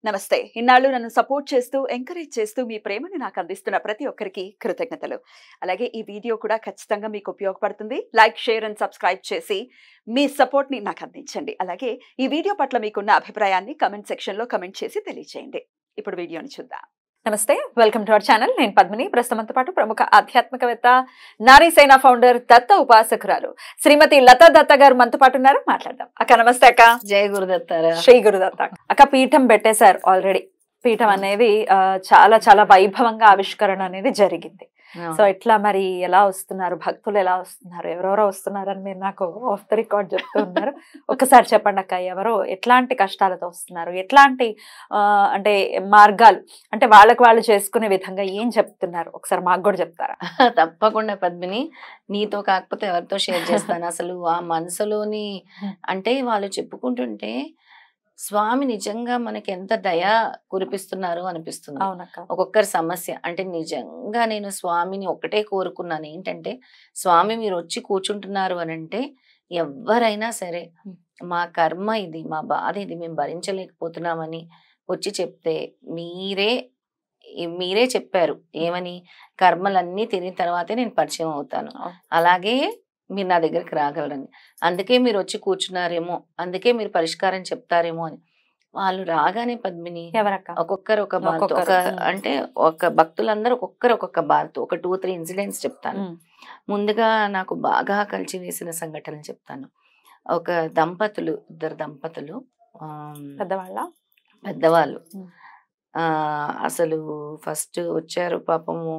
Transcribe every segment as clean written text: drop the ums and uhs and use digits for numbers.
నమస్తే. ఇన్నాళ్ళు నన్ను సపోర్ట్ చేస్తూ, ఎంకరేజ్ చేస్తూ మీ ప్రేమని నాకు అందిస్తున్న ప్రతి ఒక్కరికి కృతజ్ఞతలు. అలాగే ఈ వీడియో కూడా ఖచ్చితంగా మీకు ఉపయోగపడుతుంది. లైక్, షేర్ అండ్ సబ్స్క్రైబ్ చేసి మీ సపోర్ట్‌ని నాకు అందించండి. అలాగే ఈ వీడియో పట్ల మీకున్న అభిప్రాయాన్ని కామెంట్ సెక్షన్‌లో కామెంట్ చేసి తెలియజేయండి. ఇప్పుడు వీడియోని చూద్దాం. నమస్తే, వెల్కమ్ టు అవర్ ఛానల్. నేను పద్మిని. ప్రస్తుతంతో పాటు ప్రముఖ ఆధ్యాత్మికవేత్త, నారీసేన ఫౌండర్, దత్త ఉపాసకురాలు శ్రీమతి లతా దత్త గారు మనతో పాటు ఉన్నారు. మాట్లాడదాం. అక్క నమస్తే అక్క. జై గురుదత్తారా. శ్రీ గురుదత్త అక్క. పీఠం పెట్టేశారు ఆల్రెడీ. పీఠం అనేది చాలా చాలా వైభవంగా ఆవిష్కరణ అనేది జరిగింది. సో ఇట్లా మరి ఎలా వస్తున్నారు భక్తులు, ఎలా వస్తున్నారు, ఎవరెవరో వస్తున్నారని మీరు నాకు ఆఫ్ ద రికార్డ్ చెప్తూ ఉన్నారు. ఒక్కసారి చెప్పండి అక్క, ఎవరో ఎట్లాంటి కష్టాలతో వస్తున్నారు, ఎట్లాంటి అంటే మార్గాలు, అంటే వాళ్ళకి వాళ్ళు చేసుకునే విధంగా ఏం చెప్తున్నారు, ఒకసారి మాకు కూడా చెప్తారా? తప్పకుండా పద్మిని, నీతో కాకపోతే ఎవరితో షేర్ చేస్తాను. అసలు ఆ మనసులోని అంటే వాళ్ళు చెప్పుకుంటుంటే స్వామి నిజంగా మనకి ఎంత దయ కురిపిస్తున్నారు అనిపిస్తుంది. అవునక్క. ఒక్కొక్కరి సమస్య అంటే నిజంగా నేను స్వామిని ఒకటే కోరుకున్నాను, ఏంటంటే స్వామి మీరు వచ్చి కూర్చుంటున్నారు అని అంటే ఎవరైనా సరే మా కర్మ ఇది, మా బాధ ఇది, మేము భరించలేకపోతున్నామని వచ్చి చెప్తే మీరే చెప్పారు ఏమని, కర్మలన్నీ తిరిగిన తర్వాతే నేను పరిచయం అవుతాను, అలాగే మీరు నా దగ్గరికి రాగలరని. అందుకే మీరు వచ్చి కూర్చున్నారేమో, అందుకే మీరు పరిష్కారం చెప్తారేమో అని. వాళ్ళు రాగానే పద్మిని ఒక్కొక్కరు ఒక బాధతో, అంటే ఒక భక్తులందరూ ఒక్కొక్కరు ఒక్కొక్క బాధతో ఒక 2-3 ఇన్సిడెంట్స్ చెప్తాను. ముందుగా నాకు బాగా కలిసి వేసిన సంఘటనలు చెప్తాను. ఒక ఇద్దరు దంపతులు పెద్దవాళ్ళు అసలు ఫస్ట్ వచ్చారు, పాపము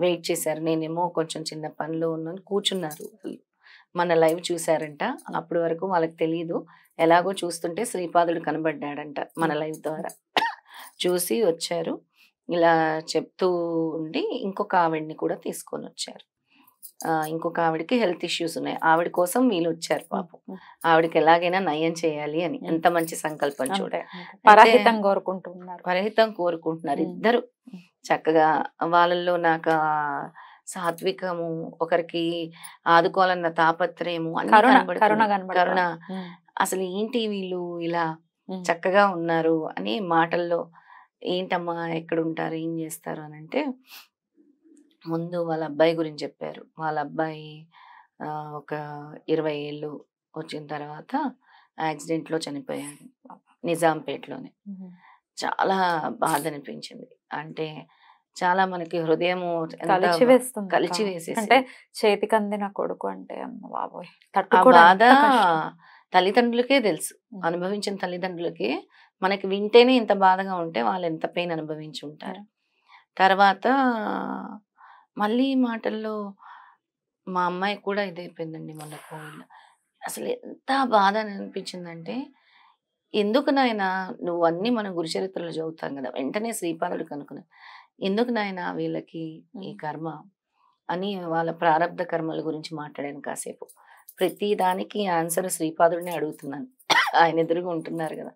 వెయిట్ చేశారు. నేనేమో కొంచెం చిన్న పనిలో ఉన్నాను, కూర్చున్నారు. మన లైవ్ చూసారంట. అప్పటి వరకు వాళ్ళకి తెలియదు, ఎలాగో చూస్తుంటే శ్రీపాదుడు కనబడ్డాడంట మన లైవ్ ద్వారా. చూసి వచ్చారు, ఇలా చెప్తూ ఉండి ఇంకొక ఆవిడ్ని కూడా తీసుకొని వచ్చారు. ఇంకొక ఆవిడకి హెల్త్ ఇష్యూస్ ఉన్నాయి, ఆవిడ కోసం వీళ్ళు వచ్చారు. పాపం ఆవిడకి ఎలాగైనా నయం చేయాలి అని. ఎంత మంచి సంకల్పం చూడండి. పరహితం కోరుకుంటున్నారు ఇద్దరు చక్కగా. వాళ్ళల్లో నాకు సాత్వికము, ఒకరికి ఆదుకోవాలన్న తాపత్రయము, కరుణ. అసలు ఏంటి వీళ్ళు ఇలా చక్కగా ఉన్నారు అని మాటల్లో, ఏంటమ్మా ఎక్కడ ఉంటారు, ఏం చేస్తారు అని అంటే, ముందు వాళ్ళ అబ్బాయి గురించి చెప్పారు. వాళ్ళ అబ్బాయి ఒక 20 ఏళ్ళు వచ్చిన తర్వాత యాక్సిడెంట్ లో చనిపోయాడు నిజాంపేటలోనే. చాలా బాధ అనిపించింది. అంటే చాలా మనకి హృదయం కలిచి వేసేసి, అంటే చేతికి అందిన కొడుకు అంటే బాబోయ్, బాధ తల్లిదండ్రులకే తెలుసు. అనుభవించిన తల్లిదండ్రులకి మనకి వింటేనే ఇంత బాధగా ఉంటే వాళ్ళు ఎంత పెయిన్ అనుభవించి ఉంటారు. తర్వాత మళ్ళీ మాటల్లో మా అమ్మాయి కూడా ఇదైపోయిందండి మొన్న కోవిడ్. అసలు ఎంత బాధ అనిపించిందంటే, ఎందుకు నాయన నువ్వు అన్ని మనం గురుచరిత్రలో చదువుతాం కదా, వెంటనే శ్రీపాదుడు కనుక్కున్నా, ఎందుకు నాయన వీళ్ళకి ఈ కర్మ అని వాళ్ళ ప్రారంధ కర్మల గురించి మాట్లాడాను కాసేపు. ప్రతి దానికి ఆన్సర్ శ్రీపాదుడిని అడుగుతున్నాను. ఆయన ఎదురుగా ఉంటున్నారు కదా.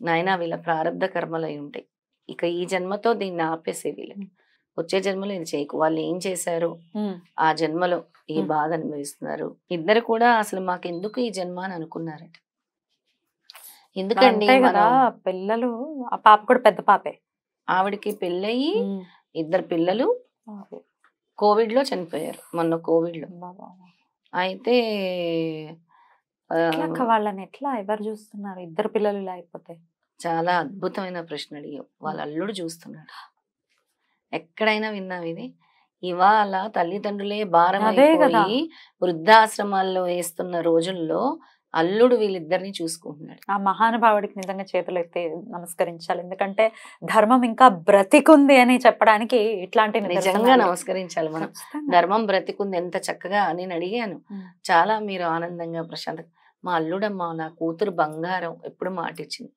నాయన వీళ్ళ ప్రారంధ కర్మలు అయి ఉంటాయి, ఇక ఈ జన్మతో దీన్ని ఆపేసే, వీళ్ళకి వచ్చే జన్మలో ఇది చేయకు. వాళ్ళు ఏం చేశారు ఆ జన్మలో ఈ బాధ అనుభవిస్తున్నారు. ఇద్దరు కూడా అసలు మాకు ఎందుకు ఈ జన్మ అని అనుకున్నారట. ఎందుకండి పిల్లలు, ఆ పాప కూడా పెద్ద పాపే, ఆవిడకి పెళ్ళయి 2 పిల్లలు కోవిడ్ లో చనిపోయారు, మొన్న కోవిడ్ లో. అయితే వాళ్ళని ఎట్లా ఎవరు చూస్తున్నారు, 2 పిల్లలు ఇలా అయిపోతే? చాలా అద్భుతమైన ప్రశ్న అడిగావు. వాళ్ళ అల్లుడు చూస్తున్నాడు. ఎక్కడైనా విన్నావు ఇది? ఇవాళ తల్లిదండ్రులే భారం అయిపోయి వృద్ధాశ్రమాల్లో వేస్తున్న రోజుల్లో అల్లుడు వీళ్ళిద్దరిని చూసుకుంటున్నాడు. ఆ మహానుభావుడికి నిజంగా చేతులు ఎత్తి నమస్కరించాలి. ఎందుకంటే ధర్మం ఇంకా బ్రతికుంది అని చెప్పడానికి ఇట్లాంటి నిజంగా నమస్కరించాలి మనం. ధర్మం బ్రతికుంది, ఎంత చక్కగా. నేను అడిగాను, చాలా మీరు ఆనందంగా ప్రశాంతంగా. మా అల్లుడమ్మా, నా కూతురు బంగారం, ఎప్పుడు మాట ఇచ్చింది,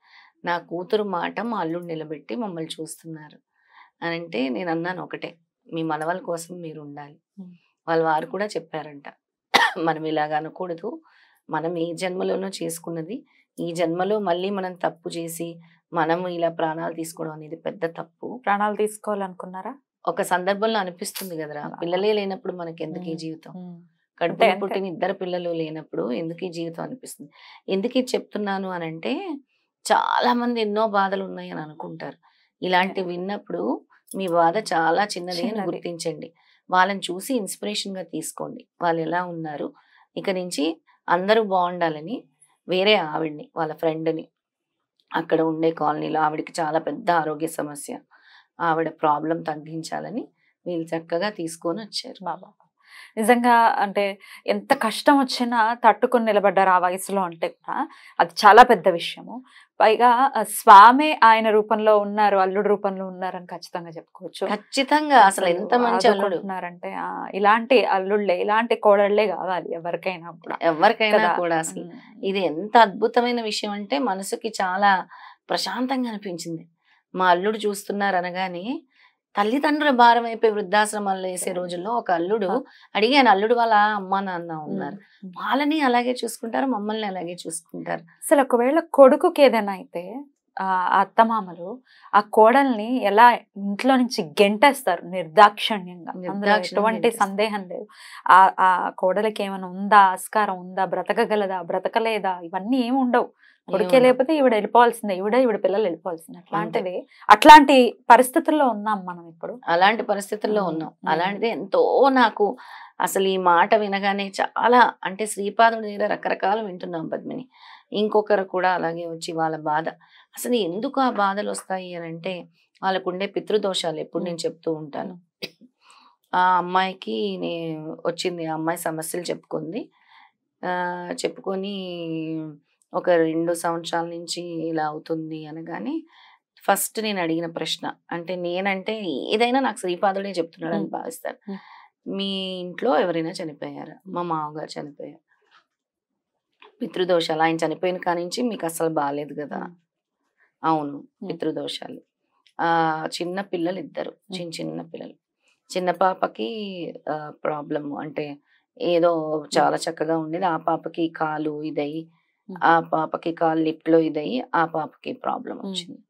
నా కూతురు మాట మా అల్లుడు నిలబెట్టి మమ్మల్ని చూస్తున్నారు అని అంటే, నేను అన్నాను ఒకటే, మీ మనవల కోసం మీరు ఉండాలి. వారు కూడా చెప్పారంట, మనం ఇలాగ అనకూడదు, మనం ఈ జన్మలోనూ చేసుకున్నది, ఈ జన్మలో మళ్ళీ మనం తప్పు చేసి మనము ఇలా ప్రాణాలు తీసుకోవడం అనేది పెద్ద తప్పు. ప్రాణాలు తీసుకోవాలనుకున్నారా? ఒక సందర్భంలో అనిపిస్తుంది కదరా, పిల్లలే లేనప్పుడు మనకి ఎందుకు ఈ జీవితం, కడుపులో పుట్టిన 2 పిల్లలు లేనప్పుడు ఎందుకు ఈ జీవితం అనిపిస్తుంది. ఎందుకు ఇది చెప్తున్నాను అని అంటే, చాలా మంది ఎన్నో బాధలు ఉన్నాయని అనుకుంటారు. ఇలాంటివి విన్నప్పుడు మీ బాధ చాలా చిన్నది అని చిన్నది. గుర్తించండి. వాళ్ళని చూసి ఇన్స్పిరేషన్ గా తీసుకోండి. వాళ్ళు ఎలా ఉన్నారు, ఇక నుంచి అందరూ బాగుండాలని వేరే ఆవిడ్ని, వాళ్ళ ఫ్రెండ్ని, అక్కడ ఉండే కాలనీలో ఆవిడకి చాలా పెద్ద ఆరోగ్య సమస్య, ఆవిడ ప్రాబ్లం తగ్గించాలని వీళ్ళు చక్కగా తీసుకొని వచ్చారు. బాబా నిజంగా అంటే ఎంత కష్టం వచ్చినా తట్టుకొని నిలబడ్డారు ఆ వయసులో అంటే కూడా అది చాలా పెద్ద విషయము. పైగా స్వామి ఆయన రూపంలో ఉన్నారు, అల్లుడు రూపంలో ఉన్నారని ఖచ్చితంగా చెప్పుకోవచ్చు. ఖచ్చితంగా అసలు ఎంత మంచి అల్లుడు. ఆదుకుంటున్నారంటే ఇలాంటి అల్లుళ్ళే, ఇలాంటి కోడళ్ళే కావాలి ఎవరికైనా కూడా. ఎవరికైనా కదా. కూడా అసలు ఇది ఎంత అద్భుతమైన విషయం అంటే మనసుకి చాలా ప్రశాంతంగా అనిపించింది. మా అల్లుడు చూస్తున్నారు అనగానే తల్లిదండ్రుల భారం అయిపోయి వృద్ధాశ్రమాల్లో వేసే రోజుల్లో ఒక అల్లుడు అడిగాను, అల్లుడు వాళ్ళ అమ్మ నాన్న ఉన్నారు, వాళ్ళని అలాగే చూసుకుంటారు, మమ్మల్ని అలాగే చూసుకుంటారు. అసలు ఒకవేళ కొడుకుకి ఏదైనా అయితే ఆ అత్తమామలు ఆ కోడల్ని ఎలా ఇంట్లో నుంచి గెంటేస్తారు నిర్దాక్షిణ్యంగా, అందులో ఎటువంటి సందేహం లేదు. ఆ కోడలికి ఏమైనా ఉందా, ఆస్కారం ఉందా, బ్రతకగలదా, బ్రతకలేదా, ఇవన్నీ ఏమి ఉండవు. కొడుకే లేకపోతే ఈవిడ వెళ్ళిపోవాల్సిందే, ఈవిడ పిల్లలు వెళ్ళిపోవాల్సిందే. అట్లాంటిది అట్లాంటి పరిస్థితుల్లో ఉన్నాం మనం ఇప్పుడు. అలాంటి పరిస్థితుల్లో ఉన్నాం. అలాంటిది ఎంతో నాకు అసలు ఈ మాట వినగానే చాలా అంటే శ్రీపాదుడి దగ్గర రకరకాలు వింటున్నాం పద్మిని. ఇంకొకరు కూడా అలాగే వచ్చి వాళ్ళ బాధ, అసలు ఎందుకు ఆ బాధలు వస్తాయి అని అంటే వాళ్ళకు ఉండే పితృదోషాలు ఎప్పుడు నేను చెప్తూ ఉంటాను. ఆ అమ్మాయికి వచ్చింది, ఆ అమ్మాయి సమస్యలు చెప్పుకుంది. చెప్పుకొని ఒక 2 సంవత్సరాల నుంచి ఇలా అవుతుంది అనగానే ఫస్ట్ నేను అడిగిన ప్రశ్న, అంటే నేనంటే ఏదైనా నాకు శ్రీపాదుడే చెప్తున్నాడు అని భావిస్తాను. మీ ఇంట్లో ఎవరైనా చనిపోయారా? మా మామగారు చనిపోయారు. పితృదోషాలు, ఆయన చనిపోయిన కానించి మీకు అసలు బాగాలేదు కదా? అవును, పితృదోషాలు. చిన్న పిల్లలు ఇద్దరు, చిన్న పిల్లలు. చిన్న పాపకి ప్రాబ్లమ్ అంటే ఏదో చాలా చక్కగా ఉండేది, ఆ పాపకి కాలు ఇదయి, ఆ పాపకి కాలు లిఫ్ట్ లో ఇదయి ఆ పాపకి ప్రాబ్లం వచ్చింది.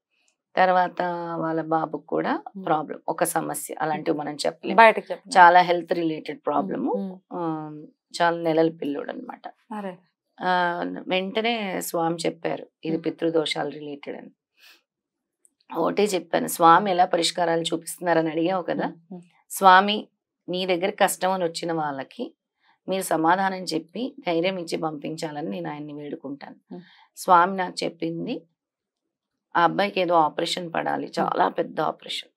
తర్వాత వాళ్ళ బాబుకి కూడా ప్రాబ్లం, ఒక సమస్య, అలాంటివి మనం చెప్పలేము, చాలా హెల్త్ రిలేటెడ్ ప్రాబ్లము, చాలా నెలల పిల్లోడు అనమాట. వెంటనే స్వామి చెప్పారు ఇది పితృదోషాలు రిలేటెడ్ అని. ఒకటే చెప్పాను, స్వామి ఎలా పరిష్కారాలు చూపిస్తున్నారని అడిగావు కదా, స్వామి నీ దగ్గర కష్టం అని వచ్చిన వాళ్ళకి మీరు సమాధానం చెప్పి ధైర్యం ఇచ్చి పంపించాలని నేను ఆయన్ని వేడుకుంటాను. స్వామి నాకు చెప్పింది ఆ అబ్బాయికి ఏదో ఆపరేషన్ పడాలి, చాలా పెద్ద ఆపరేషన్.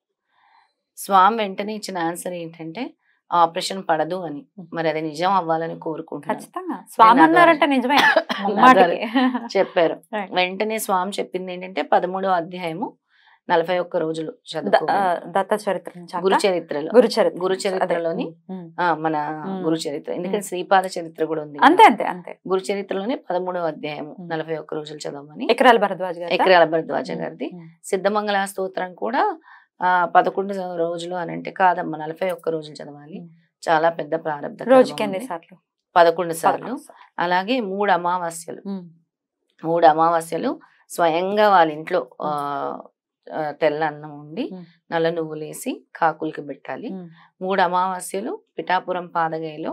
స్వామి వెంటనే ఇచ్చిన ఆన్సర్ ఏంటంటే ఆపరేషన్ పడదు అని. మరి అది నిజం అవ్వాలని కోరుకుంటున్నాను. చెప్పారు. వెంటనే స్వామి చెప్పింది ఏంటంటే 13వ అధ్యాయము 41 రోజులు గురు చరిత్రలోని మన గురు చరిత్ర, ఎందుకంటే శ్రీపాద చరిత్ర కూడా ఉంది, అంతే గురు చరిత్రలోని 13వ అధ్యాయము 41 రోజులు చదవమని. ఎకరాల భరద్వాజ గారిది. సిద్ధమంగళ స్తోత్రం కూడా 11 రోజులు అని అంటే కాదమ్మా, 41 రోజులు చదవాలి. చాలా పెద్ద ప్రారంభ, రోజుకి 11 సార్లు. అలాగే 3 అమావాస్యలు స్వయంగా వాళ్ళ ఇంట్లో తెల్ల అన్నం ఉండి నల్ల నువ్వులేసి కాకులకి పెట్టాలి. 3 అమావాస్యలు పిఠాపురం పాదగయలో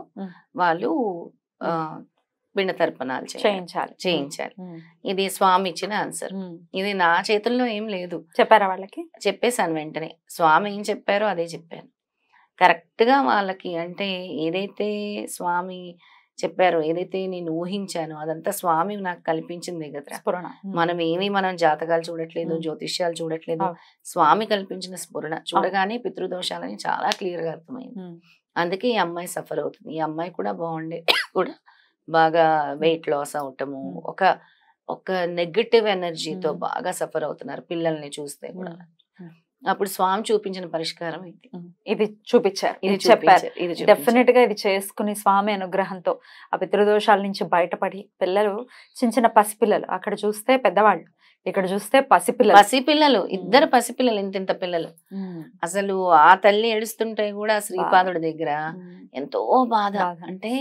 వాళ్ళు పిండ తర్పణాలు చేయించాలి. ఇది స్వామి ఇచ్చిన ఆన్సర్. ఇది నా చేతుల్లో ఏం లేదు, చెప్పారా వాళ్ళకి? చెప్పేశాను వెంటనే. స్వామి ఏం చెప్పారో అదే చెప్పాను కరెక్ట్ గా వాళ్ళకి. అంటే ఏదైతే స్వామి చెప్పారు, ఏదైతే నేను ఊహించానో అదంతా స్వామి నాకు కల్పించిందే కదా. మనం జాతకాలు చూడట్లేదు, జ్యోతిష్యాలు చూడట్లేదు, స్వామి కల్పించిన స్ఫురణ చూడగానే పితృదోషాలని చాలా క్లియర్ గా అర్థమైంది. అందుకే ఈ అమ్మాయి సఫర్ అవుతుంది. ఈ అమ్మాయి కూడా బాగుండే కూడా బాగా వెయిట్ లాస్ అవటము, ఒక నెగటివ్ ఎనర్జీతో బాగా సఫర్ అవుతున్నారు పిల్లల్ని చూస్తే కూడా. అప్పుడు స్వామి చూపించిన పరిష్కారం ఇది చూపించారు, ఇది చెప్పారు. డెఫినెట్ గా ఇది చేసుకుని స్వామి అనుగ్రహంతో ఆ పితృదోషాల నుంచి బయటపడి పిల్లలు, చిన్న పసిపిల్లలు, అక్కడ చూస్తే పెద్దవాళ్ళు, ఇక్కడ చూస్తే పసిపిల్లలు, ఇద్దరు పసిపిల్లలు, ఇంత పిల్లలు. అసలు ఆ తల్లి ఏడుస్తుంటే కూడా శ్రీపాదుడి దగ్గర ఎంతో బాధ. అంటే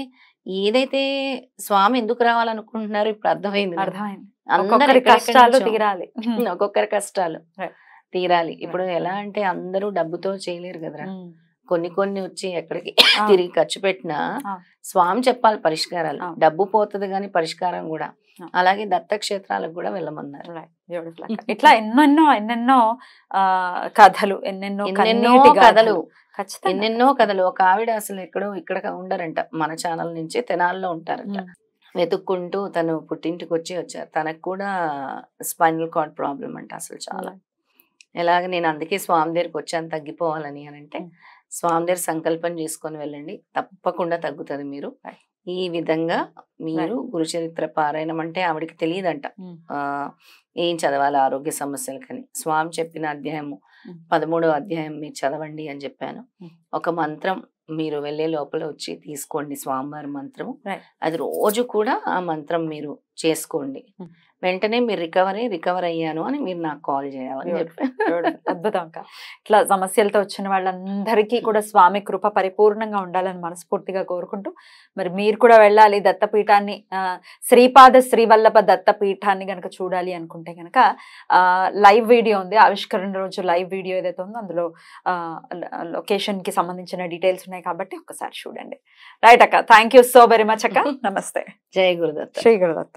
ఏదైతే స్వామి ఎందుకు రావాలనుకుంటున్నారు ఇప్పుడు అర్థమైంది. అందరి కష్టాలు తీరాలి, ఒక్కొక్కరి కష్టాలు తీరాలి. ఇప్పుడు ఎలా అంటే అందరూ డబ్బుతో చేయలేరు కదరా, కొన్ని వచ్చి ఎక్కడికి తిరిగి ఖర్చు పెట్టినా స్వామి చెప్పాలి పరిష్కారాలు. డబ్బు పోతుంది కానీ పరిష్కారం కూడా అలాగే దత్తక్షేత్రాలకు కూడా వెళ్ళమన్నారు. బ్యూటిఫుల్ అక్క. ఇట్లా ఎన్నెన్నో కథలు, ఎన్నెన్నో కథలు, ఖచ్చితంగా ఎన్నెన్నో కథలు. ఒక ఆవిడ అసలు ఎక్కడో ఇక్కడ ఉండరంట, మన ఛానల్ నుంచి తెనాల్లో ఉంటారంట. వెతుక్కుంటూ తను పుట్టింటికి వచ్చారు. తనకు కూడా స్పైనల్ కార్డ్ ప్రాబ్లం అంట అసలు చాలా. ఎలాగ నేను అందుకే స్వామి దగ్గరికి వచ్చాను తగ్గిపోవాలని అని అంటే, స్వామి దగ్గర సంకల్పం చేసుకొని వెళ్ళండి, తప్పకుండా తగ్గుతుంది. మీరు ఈ విధంగా మీరు గురుచరిత్ర పారాయణం అంటే ఆవిడకి తెలియదంట ఏం చదవాలి ఆరోగ్య సమస్యలకని. స్వామి చెప్పిన అధ్యాయము 13వ అధ్యాయం మీరు చదవండి అని చెప్పాను. ఒక మంత్రం మీరు వెళ్ళే లోపల వచ్చి తీసుకోండి, స్వామివారి మంత్రము. అది రోజు కూడా ఆ మంత్రం మీరు చేసుకోండి. వెంటనే మీరు రికవర్ అయ్యాను అని మీరు నాకు కాల్ చేయాలని చెప్పాను. అద్భుతం అక్క. ఇట్లా సమస్యలతో వచ్చిన వాళ్ళందరికీ కూడా స్వామి కృప పరిపూర్ణంగా ఉండాలని మనస్ఫూర్తిగా కోరుకుంటూ, మరి మీరు కూడా వెళ్ళాలి దత్తపీఠాన్ని, శ్రీపాద శ్రీవల్లభ దత్తపీఠాన్ని గనక చూడాలి అనుకుంటే గనక లైవ్ వీడియో ఉంది, ఆవిష్కరణ రోజు లైవ్ వీడియో ఏదైతే ఉందో అందులో లొకేషన్ కి సంబంధించిన డీటెయిల్స్ ఉన్నాయి కాబట్టి ఒక్కసారి చూడండి. రైట్ అక్క, thank you so very much అక్క. నమస్తే. జై గురుదత్త. శ్రీ గురుదత్త.